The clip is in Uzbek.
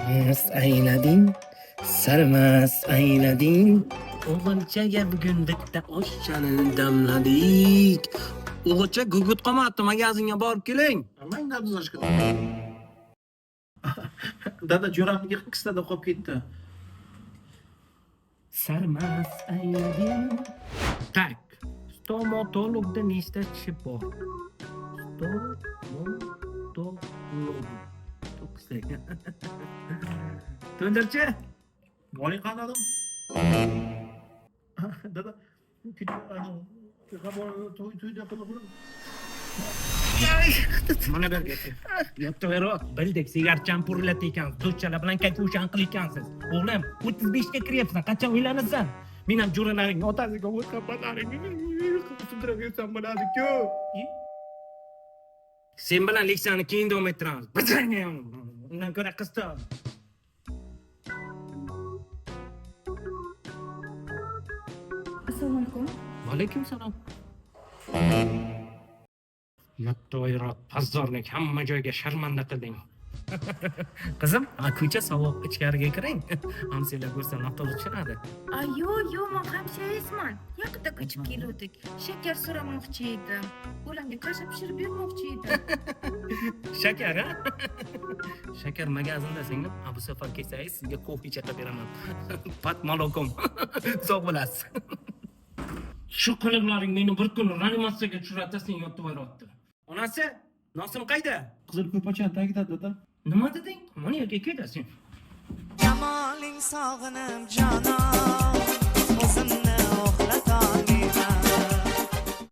Mast aylading, sarmast aylading. O'g'ilchaga bugun bitta oshchani damladik. O'g'ilcha gugut qo'yapti, magazinga borib keling. Mang dada zashka. Dada jo'ramniki qistada qolib ketdi. Sarmast aylading. Tak, stomatologda nechta tishi bor? Stomatolog. To'qqizta. To'ndirchi? Boling qanadim? Dada, to'yda qilib Mana berga. Yo'q, bildek sigarchani purlat ekansiz, do'chalar bilan kakushan qilayotgansiz. O'g'lim, 35 ga kiryapsan, qachon uylanasan? Men ham jo'ralaring otasiga o'z qapalaring. Qilib bo'ladi-ku. Sen bilan leksiyani keyin davom ettiramiz. Bizga undan ko'ra qiz top. Assalomu alaykum. Va alaykum salom. Mattoyroq pazdorlik, hamma joyga sharmanda qilding. Qizim, ko'cha sovuq, ichkariga kiring. Hamsilar ko'rsa avtobus tushiradi. Yo'q, men hamshirasman. Yaqinda ko'chib keldik. Shakar so'ramoqchi edim. O'g'limga kasha pishirib bermoqchi edim. Shakar, ha? Shakar magazinda singlim. Bu safar kelsangiz sizga kofe chaqib beraman. Pat malokom. Sog' bo'lasiz. Shu qiliqlaring meni bir kun reanimatsiyaga tushiradi, sen yotib o'yrotdi. Onasi, Nosim qayda? qizil ko'pachani tagida dada. Nima deding? Mana yerga keldasan. Jamaling sog'inib jonon o'zimni